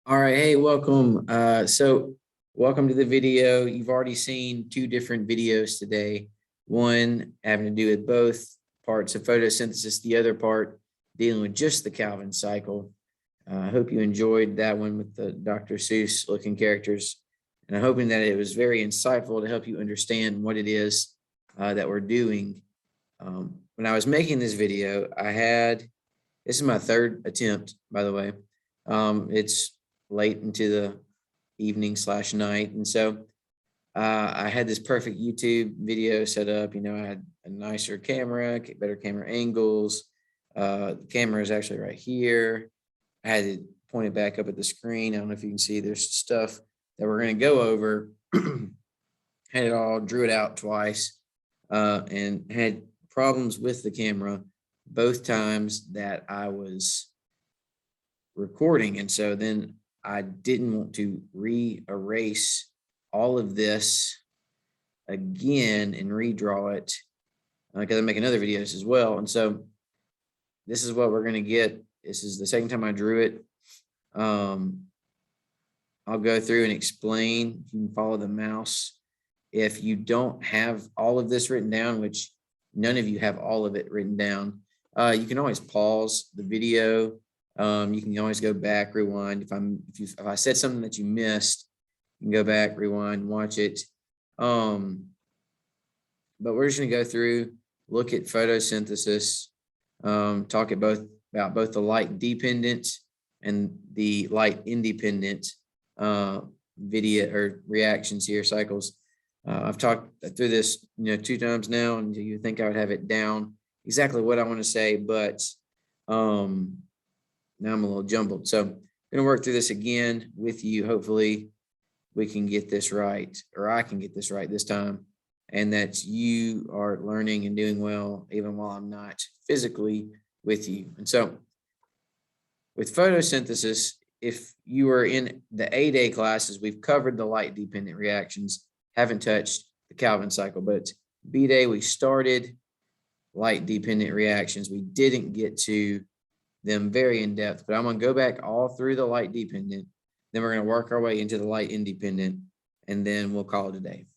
All right, hey, welcome. Welcome to the video. You've already seen two different videos today. One having to do with both parts of photosynthesis, the other part dealing with just the Calvin cycle. I hope you enjoyed that one with the Dr. Seuss looking characters. And I'm hoping that it was very insightful to help you understand what it is that we're doing. When I was making this video, this is my third attempt, by the way. It's late into the evening / night. And so I had this perfect YouTube video set up. I had a nicer camera, better camera angles. The camera is actually right here. I had it pointed back up at the screen. I don't know if you can see there's stuff that we're going to go over. Had it all, drew it out twice, and had problems with the camera both times that I was recording. And so then I didn't want to re-erase all of this again and redraw it because I'm making other videos as well. And so this is what we're going to get. This is the second time I drew it. I'll go through and explain. You can follow the mouse. If you don't have all of this written down, which none of you have all of it written down, you can always pause the video. You can always go back, rewind. If I said something that you missed, you can go back, rewind, watch it. But we're just going to go through, look at photosynthesis, talk about both the light dependent and the light independent video or reactions here, cycles. I've talked through this, 2 times now, and you think I would have it down exactly what I want to say, but now I'm a little jumbled. So I'm going to work through this again with you. Hopefully we can get this right, or I can get this right this time, and that you are learning and doing well, even while I'm not physically with you. And so with photosynthesis, if you were in the A-Day classes, we've covered the light dependent reactions, haven't touched the Calvin cycle, but B-Day, we started light dependent reactions. We didn't get to them very in depth, but I'm going to go back all through the light dependent. Then we're going to work our way into the light independent, and then we'll call it a day.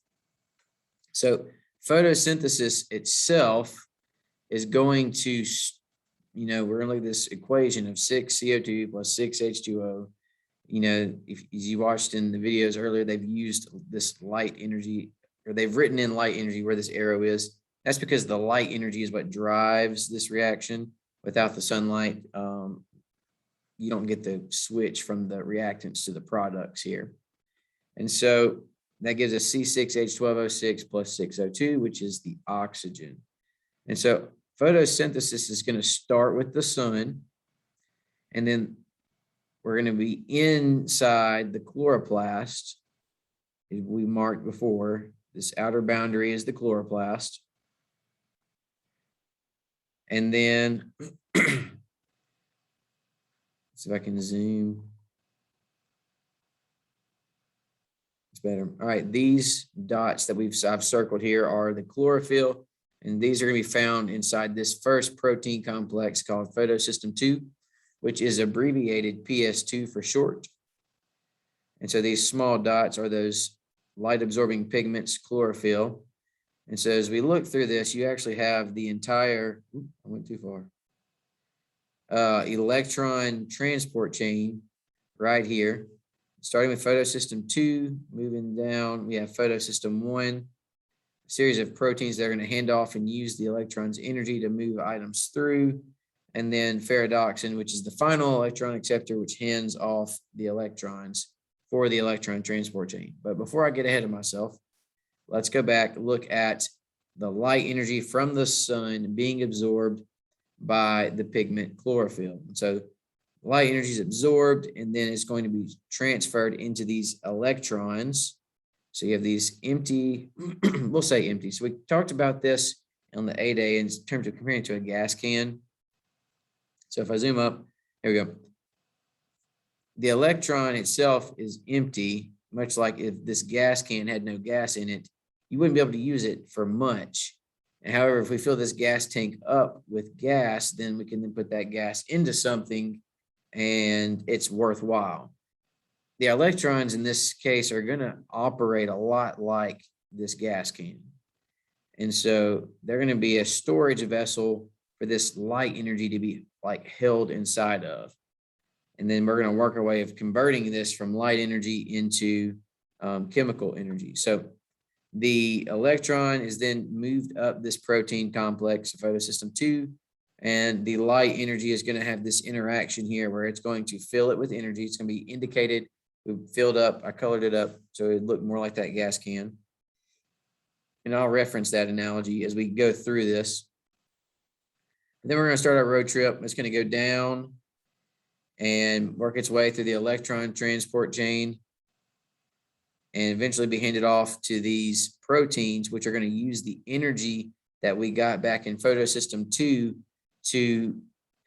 So photosynthesis itself is going to, we're going to look at this equation of 6 CO2 plus 6 H2O. If you watched in the videos earlier, they've used this light energy, or they've written in light energy where this arrow is. That's because the light energy is what drives this reaction. Without the sunlight, you don't get the switch from the reactants to the products here. And so that gives us C6H12O6 plus 6O2, which is the oxygen. And so photosynthesis is going to start with the sun, and then we're going to be inside the chloroplast. We marked before, this outer boundary is the chloroplast. And then, let's see if I can zoom. It's better. All right, these dots that I've circled here are the chlorophyll, and these are going to be found inside this first protein complex called photosystem 2, which is abbreviated PS2 for short. And so these small dots are those light-absorbing pigments, chlorophyll. And so as we look through this, you actually have the entire, I went too far, electron transport chain right here, starting with photosystem 2, moving down, we have photosystem 1, a series of proteins that are going to hand off and use the electron's energy to move items through, and then ferredoxin, which is the final electron acceptor, which hands off the electrons for the electron transport chain. But before I get ahead of myself, let's go back, look at the light energy from the sun being absorbed by the pigment chlorophyll. And so light energy is absorbed, and then it's going to be transferred into these electrons. So you have these empty, we'll say empty. So we talked about this on the A-Day in terms of comparing it to a gas can. So if I zoom up, here we go. The electron itself is empty, much like if this gas can had no gas in it, you wouldn't be able to use it for much. And however, if we fill this gas tank up with gas, then we can then put that gas into something and it's worthwhile. the electrons in this case are going to operate a lot like this gas can. And so they're going to be a storage vessel for this light energy to be like held inside of. And then we're going to work our way of converting this from light energy into chemical energy. So the electron is then moved up this protein complex, photosystem 2, and the light energy is going to have this interaction here where it's going to fill it with energy. It's going to be indicated, we filled up, I colored it up so it looked more like that gas can. And I'll reference that analogy as we go through this. And then we're going to start our road trip. It's going to go down and work its way through the electron transport chain and eventually be handed off to these proteins, which are going to use the energy that we got back in photosystem 2 to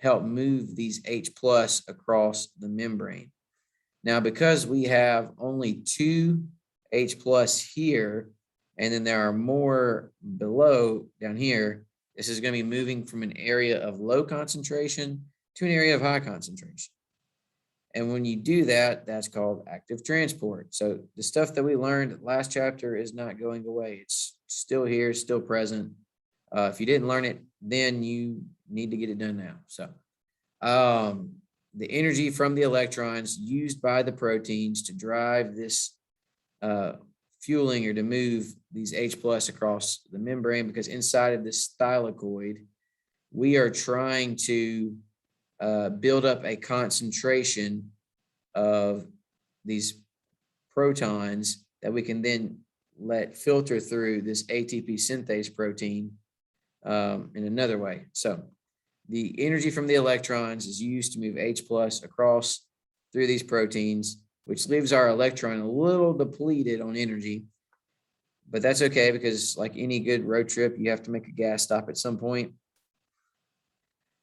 help move these H plus across the membrane. Now, because we have only 2 H plus here, and then there are more below down here, this is going to be moving from an area of low concentration to an area of high concentration. And when you do that, that's called active transport. So the stuff that we learned last chapter is not going away. It's still here, still present. If you didn't learn it, then you need to get it done now. So the energy from the electrons used by the proteins to drive this fueling or to move these H plus across the membrane, because inside of this thylakoid, we are trying to build up a concentration of these protons that we can then let filter through this ATP synthase protein in another way. So the energy from the electrons is used to move H plus across through these proteins, which leaves our electron a little depleted on energy. But that's okay, because like any good road trip, you have to make a gas stop at some point.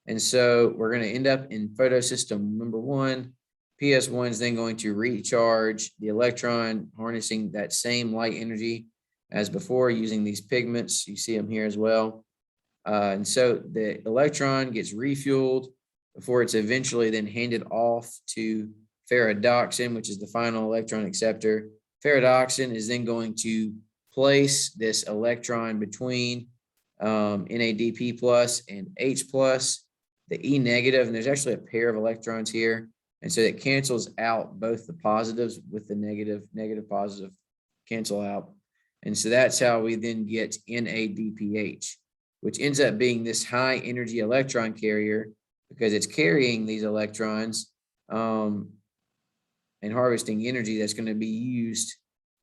And so we're going to end up in photosystem number 1. PS1 is then going to recharge the electron, harnessing that same light energy as before using these pigments. You see them here as well. And so the electron gets refueled before it's eventually then handed off to ferredoxin, which is the final electron acceptor. Ferredoxin is then going to place this electron between NADP plus and H plus, the E negative, and there's actually a pair of electrons here. And so it cancels out both the positives with the negative, positive cancel out. And so that's how we then get NADPH, which ends up being this high energy electron carrier because it's carrying these electrons and harvesting energy that's going to be used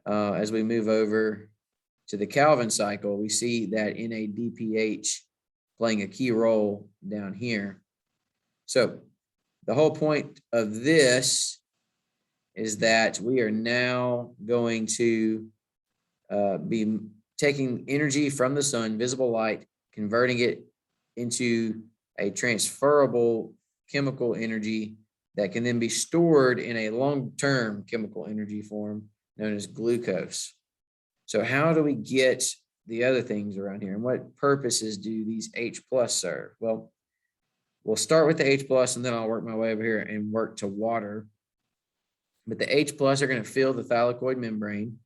as we move over to the Calvin cycle. We see that NADPH playing a key role down here. So the whole point of this is that we are now going to be taking energy from the sun, visible light, converting it into a transferable chemical energy that can then be stored in a long-term chemical energy form known as glucose. So how do we get the other things around here, and what purposes do these H plus serve? Well, we'll start with the H plus and then I'll work my way over here and work to water. But the H plus are going to fill the thylakoid membrane.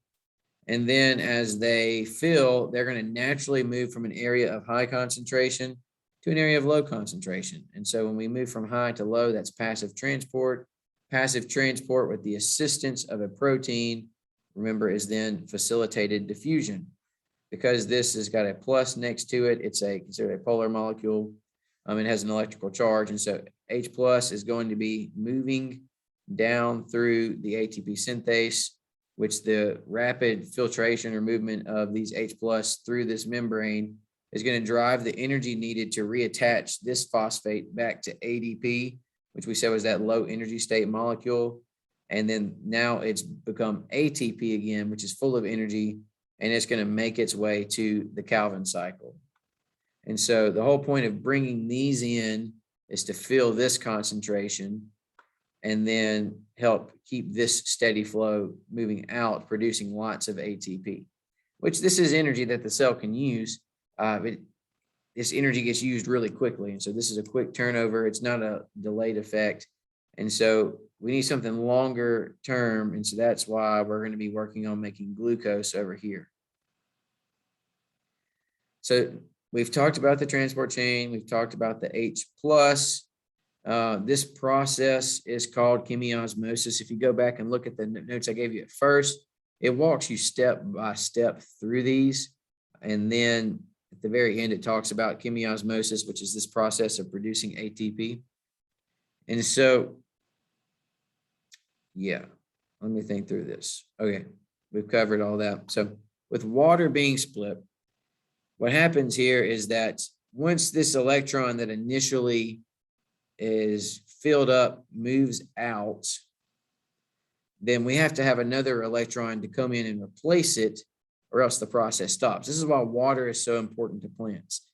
And then as they fill, they're going to naturally move from an area of high concentration to an area of low concentration. And so when we move from high to low, that's passive transport. Passive transport with the assistance of a protein, remember, is then facilitated diffusion. Because this has got a plus next to it, it's considered a polar molecule. It has an electrical charge. And so H plus is going to be moving down through the ATP synthase, which the rapid filtration or movement of these H plus through this membrane is going to drive the energy needed to reattach this phosphate back to ADP, which we said was that low energy state molecule. And then now it's become ATP again, which is full of energy, and it's going to make its way to the Calvin cycle. And so the whole point of bringing these in is to fill this concentration and then help keep this steady flow moving out, producing lots of ATP, which this is energy that the cell can use. This energy gets used really quickly. And so this is a quick turnover. It's not a delayed effect. And so we need something longer term. And so that's why we're going to be working on making glucose over here. So we've talked about the transport chain. We've talked about the H plus. This process is called chemiosmosis. If you go back and look at the notes I gave you at first, it walks you step by step through these. And then at the very end, it talks about chemiosmosis, which is this process of producing ATP. And so, yeah, let me think through this. Okay, we've covered all that. So with water being split, what happens here is that once this electron that initially is filled up moves out, then we have to have another electron to come in and replace it, or else the process stops. This is why water is so important to plants,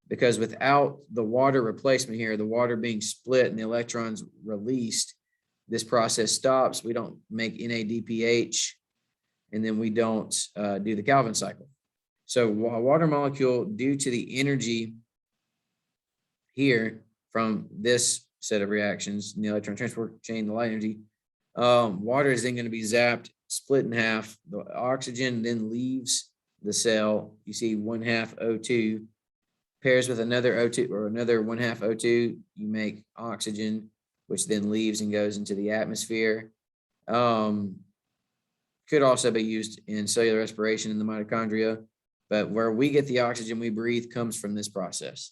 because without the water replacement here, the water being split and the electrons released, this process stops. We don't make NADPH, and then we don't do the Calvin cycle. So a water molecule, due to the energy here from this set of reactions in the electron transport chain, the light energy, water is then going to be zapped, split in half. The oxygen then leaves the cell. You see 1/2 O2 pairs with another O2 or another 1/2 O2. You make oxygen, which then leaves and goes into the atmosphere. Could also be used in cellular respiration in the mitochondria, but where we get the oxygen we breathe comes from this process.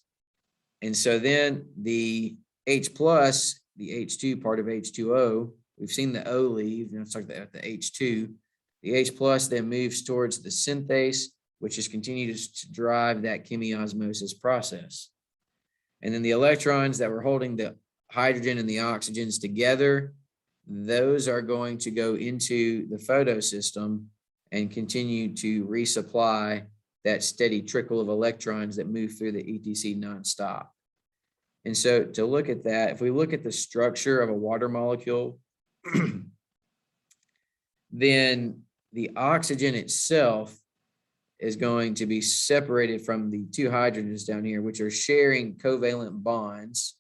And so then the H plus, the H2 part of H2O, we've seen the O leave, and let's talk about the H2. The H plus then moves towards the synthase, which is continues to drive that chemiosmosis process. And then the electrons that were holding the hydrogen and the oxygens together, those are going to go into the photosystem and continue to resupply that steady trickle of electrons that move through the ETC nonstop. And so to look at that, if we look at the structure of a water molecule, then the oxygen itself is going to be separated from the two hydrogens down here, which are sharing covalent bonds.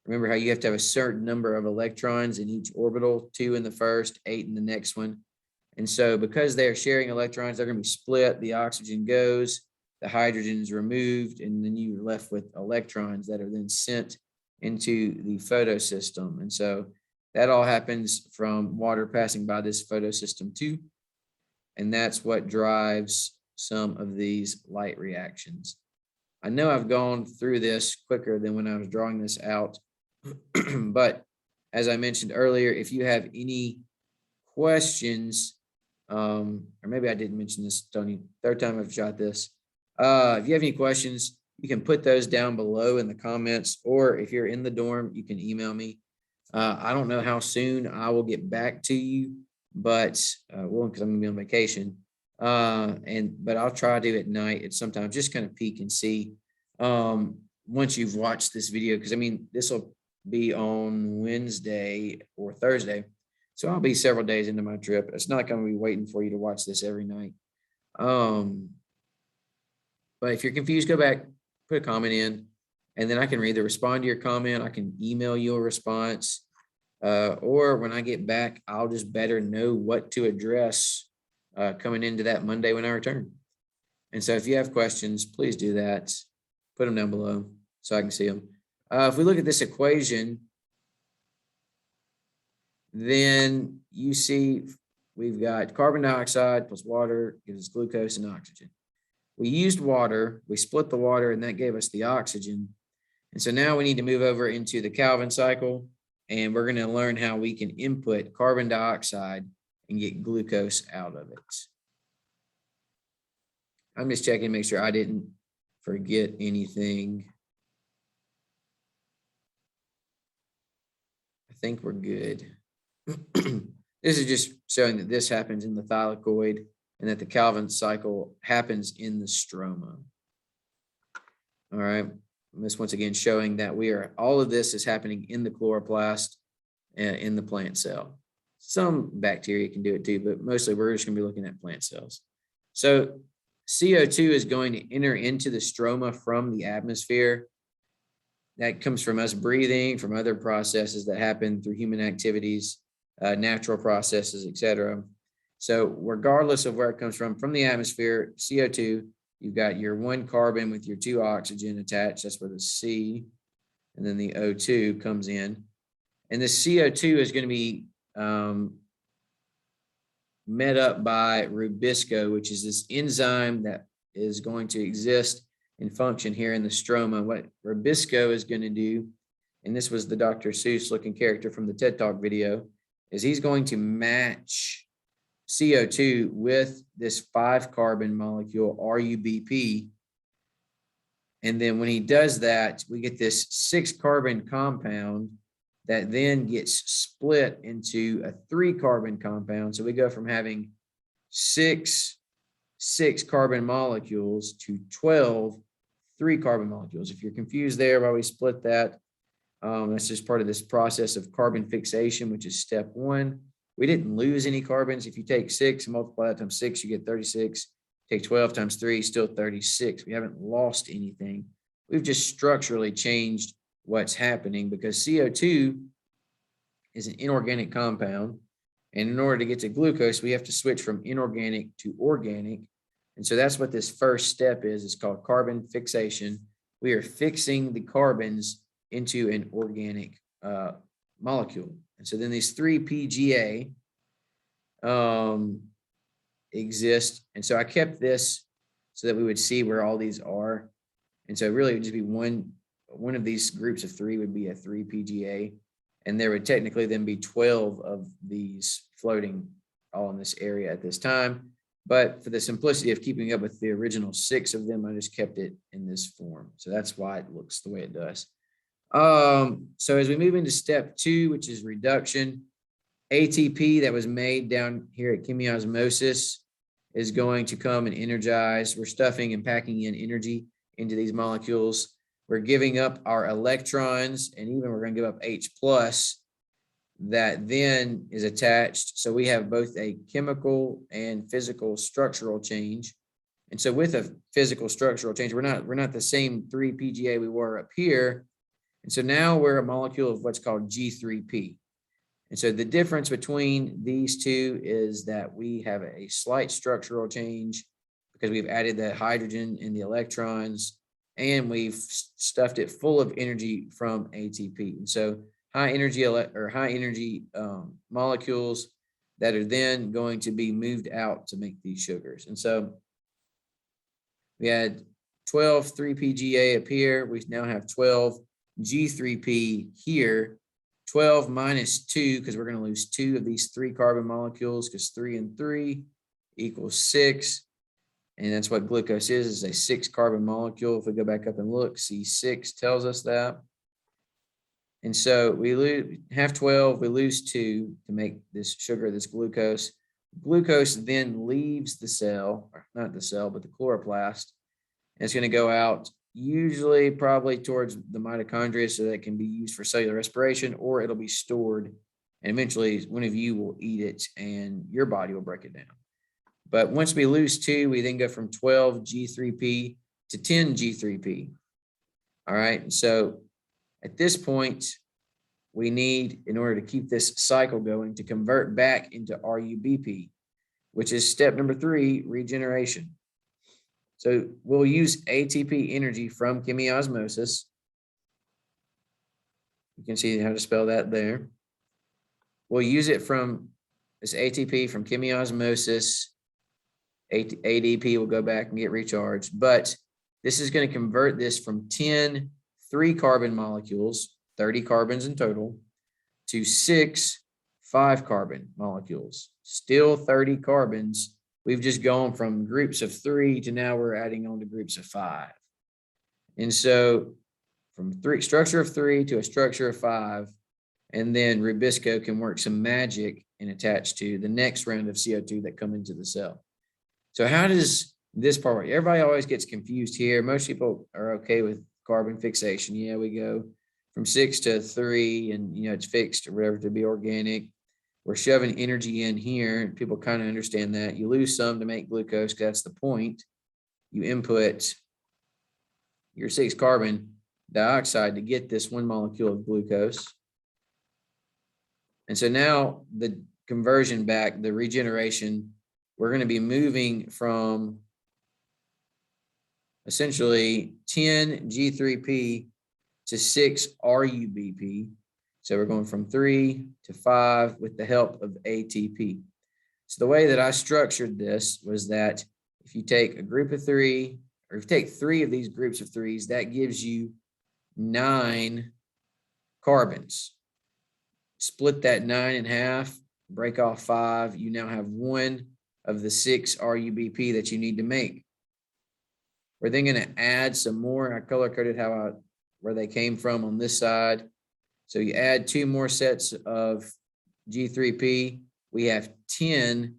Remember how you have to have a certain number of electrons in each orbital, 2 in the first, 8 in the next one. And so because they're sharing electrons, they're going to be split. The oxygen goes, the hydrogen is removed, and then you're left with electrons that are then sent into the photosystem. And so that all happens from water passing by this photosystem too. And that's what drives some of these light reactions. I know I've gone through this quicker than when I was drawing this out, but as I mentioned earlier, if you have any questions, or maybe I didn't mention this, Tony, third time I've shot this. If you have any questions, you can put those down below in the comments, or if you're in the dorm, you can email me. I don't know how soon I will get back to you, but well, because I'm gonna be on vacation. But I'll try to at night at sometimes just kind of peek and see once you've watched this video, because I mean this will be on Wednesday or Thursday, so I'll be several days into my trip. It's not like I'm gonna be waiting for you to watch this every night. But if you're confused, go back, put a comment in, and then I can either respond to your comment, I can email you a response, or when I get back, I'll just better know what to address coming into that Monday when I return. And so if you have questions, please do that. Put them down below so I can see them. If we look at this equation, then you see we've got carbon dioxide plus water gives us glucose and oxygen. We used water, we split the water, and that gave us the oxygen. And so now we need to move over into the Calvin cycle, and we're going to learn how we can input carbon dioxide and get glucose out of it. I'm just checking to make sure I didn't forget anything. I think we're good. This is just showing that this happens in the thylakoid and that the Calvin cycle happens in the stroma. All right. This once again showing that all of this is happening in the chloroplast in the plant cell. Some bacteria can do it too, but mostly we're just going to be looking at plant cells. So CO2 is going to enter into the stroma from the atmosphere. that comes from us breathing, from other processes that happen through human activities, natural processes, etc. So regardless of where it comes from the atmosphere, CO2, you've got your one carbon with your two oxygen attached. That's where the C, and then the O2 comes in. And the CO2 is going to be met up by rubisco, which is this enzyme that is going to exist and function here in the stroma. What rubisco is going to do, and this was the Dr. Seuss looking character from the TED Talk video, is he's going to match CO2 with this 5-carbon molecule, RUBP. And then when he does that, we get this 6-carbon compound that then gets split into a 3-carbon compound. So we go from having 6-carbon molecules to 12 3-carbon molecules. If you're confused there why we split that, that's just part of this process of carbon fixation, which is step 1. We didn't lose any carbons. If you take 6 and multiply that times 6, you get 36. Take 12 times 3, still 36. We haven't lost anything. We've just structurally changed what's happening because CO2 is an inorganic compound. And in order to get to glucose, we have to switch from inorganic to organic. And so that's what this first step is. It's called carbon fixation. We are fixing the carbons into an organic molecule. And so then these 3 PGA exist. And so I kept this so that we would see where all these are. And so really it would just be one of these groups of 3 would be a 3 PGA. And there would technically then be 12 of these floating all in this area at this time. But for the simplicity of keeping up with the original 6 of them, I just kept it in this form. So that's why it looks the way it does. So as we move into step 2, which is reduction, ATP that was made down here at chemiosmosis is going to come and energize. We're stuffing and packing in energy into these molecules. We're giving up our electrons, and even we're going to give up H plus that then is attached. So we have both a chemical and physical structural change. And so with a physical structural change, we're not the same 3 PGA we were up here. And so now we're a molecule of what's called G3P. And so the difference between these two is that we have a slight structural change because we've added the hydrogen and the electrons, and we've stuffed it full of energy from ATP. And so high energy molecules that are then going to be moved out to make these sugars. And so we had 12 3-PGA up here. We now have 12 G3P here. 12 minus 2, because we're going to lose 2 of these 3-carbon molecules, because 3 and 3 equals 6. And that's what glucose is a 6-carbon molecule. If we go back up and look, C6 tells us that. And so we have 12, we lose 2 to make this sugar, this glucose. Glucose then leaves the cell, or not the cell, but the chloroplast. And it's going to go out usually probably towards the mitochondria so that it can be used for cellular respiration, or it'll be stored. And eventually one of you will eat it and your body will break it down. But once we lose 2, we then go from 12 G3P to 10 G3P. All right. So at this point, we need, in order to keep this cycle going, to convert back into RUBP, which is step number 3, regeneration. So we'll use ATP energy from chemiosmosis. You can see how to spell that there. We'll use it from this ATP from chemiosmosis. ADP will go back and get recharged. But this is going to convert this from 10 3-carbon molecules, 30 carbons in total, to 6 5-carbon molecules. Still 30 carbons. We've just gone from groups of 3 to now we're adding on to groups of 5. And so from structure of 3 to a structure of 5, and then rubisco can work some magic and attach to the next round of CO2 that come into the cell. So how does this part work? Everybody always gets confused here. Most people are okay with carbon fixation. Yeah, we go from 6 to 3 and, it's fixed or whatever to be organic. We're shoving energy in here, and people kind of understand that. You lose some to make glucose, because that's the point. You input your 6 carbon, dioxide to get this 1 molecule of glucose. And so now the conversion back, the regeneration, we're going to be moving from essentially 10 G3P to 6 RUBP. So we're going from 3 to 5 with the help of ATP. So the way that I structured this was that if you take a group of 3, or if you take 3 of these groups of 3s, that gives you 9 carbons. Split that 9 in half, break off 5. You now have 1 of the 6 RUBP that you need to make. We're then going to add some more. I color coded where they came from on this side. So you add 2 more sets of G3P. We have 10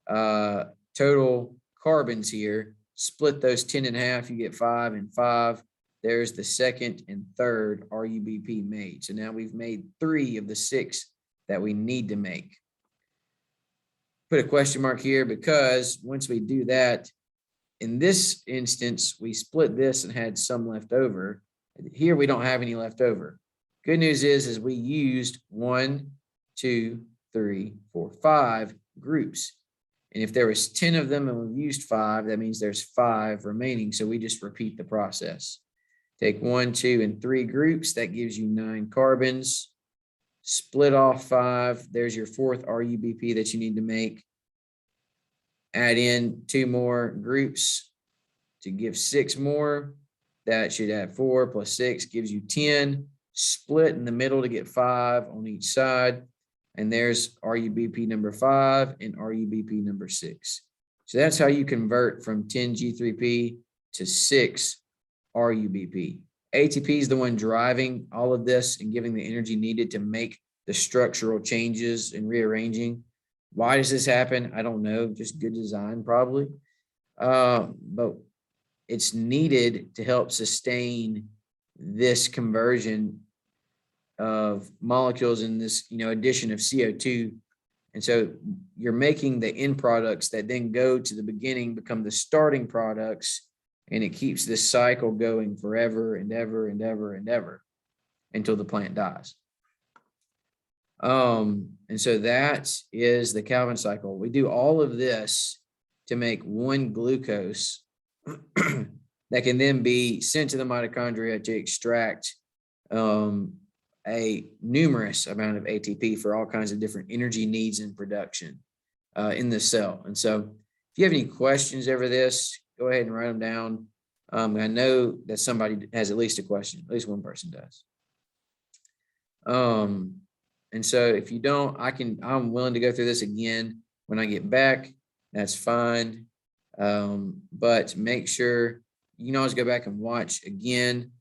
total carbons here. Split those 10 in half, you get 5 and 5. There's the second and third RUBP made. So now we've made 3 of the 6 that we need to make. Put a question mark here because once we do that, in this instance, we split this and had some left over. Here we don't have any left over. Good news is we used 1, 2, 3, 4, 5 groups. And if there was 10 of them and we've used 5, that means there's 5 remaining. So we just repeat the process. Take 1, 2, and 3 groups. That gives you 9 carbons. Split off 5. There's your 4th RUBP that you need to make. Add in 2 more groups to give 6 more. That should add 4 plus 6 gives you 10. Split in the middle to get 5 on each side. And there's RUBP number 5 and RUBP number 6. So that's how you convert from 10 G3P to 6 RUBP. ATP is the one driving all of this and giving the energy needed to make the structural changes and rearranging. Why does this happen? I don't know. Just good design, probably. But it's needed to help sustain this conversion of molecules in this, addition of CO2. And so you're making the end products that then go to the beginning, become the starting products, and it keeps this cycle going forever and ever and ever and ever until the plant dies. And so that is the Calvin cycle. We do all of this to make 1 glucose that can then be sent to the mitochondria to extract a numerous amount of ATP for all kinds of different energy needs and production in the cell. And so if you have any questions over this, go ahead and write them down. I know that somebody has at least a question, at least one person does. And so if you don't, I'm willing to go through this again when I get back. That's fine. But make sure you can always go back and watch again.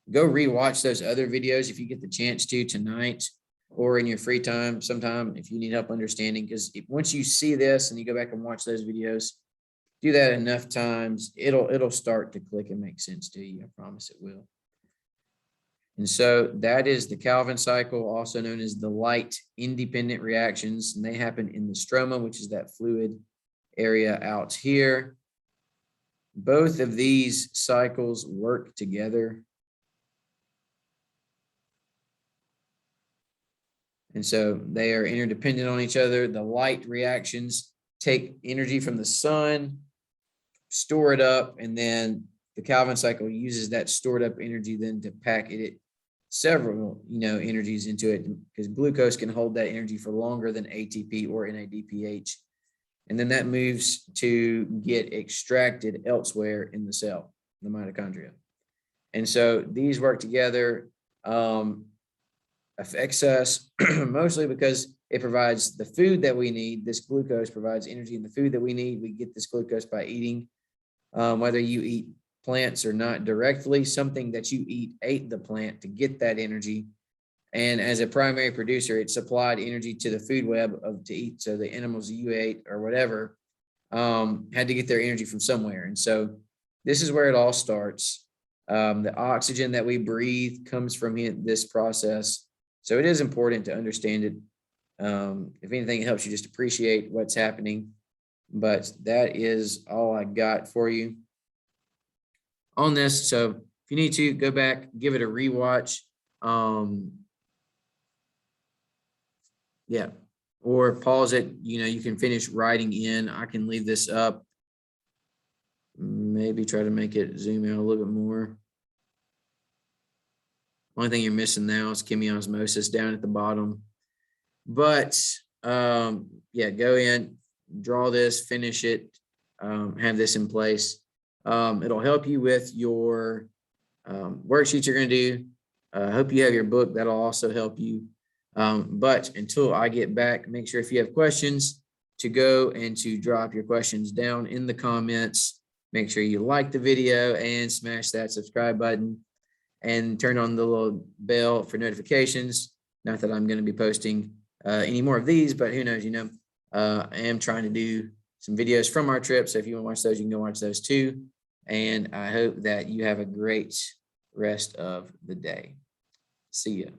Go rewatch those other videos if you get the chance to tonight or in your free time sometime if you need help understanding, because once you see this and you go back and watch those videos, do that enough times, it'll start to click and make sense to you. I promise it will. And so that is the Calvin cycle, also known as the light independent reactions, and they happen in the stroma, which is that fluid area out here. Both of these cycles work together. And so they are interdependent on each other. The light reactions take energy from the sun, store it up, and then the Calvin cycle uses that stored up energy then to pack it several, energies into it, because glucose can hold that energy for longer than ATP or NADPH. And then that moves to get extracted elsewhere in the cell, the mitochondria. And so these work together, affects us mostly because it provides the food that we need. This glucose provides energy in the food that we need. We get this glucose by eating, whether you eat plants or not directly, something that you eat ate the plant to get that energy. And as a primary producer, it supplied energy to the food web to eat. So the animals you ate or whatever had to get their energy from somewhere. And so this is where it all starts. The oxygen that we breathe comes from this process. So it is important to understand it. If anything, it helps you just appreciate what's happening. But that is all I got for you on this. So if you need to go back, give it a rewatch. Yeah, or pause it. You can finish writing in. I can leave this up. Maybe try to make it zoom out a little bit more. Only thing you're missing now is chemiosmosis down at the bottom. But yeah, go in, draw this, finish it, have this in place. It'll help you with your worksheets you're going to do. I hope you have your book. That'll also help you. But until I get back, make sure if you have questions to go and to drop your questions down in the comments. Make sure you like the video and smash that subscribe button and turn on the little bell for notifications. Not that I'm going to be posting any more of these, but who knows, I am trying to do some videos from our trip. So if you want to watch those, you can go watch those too. And I hope that you have a great rest of the day. See ya.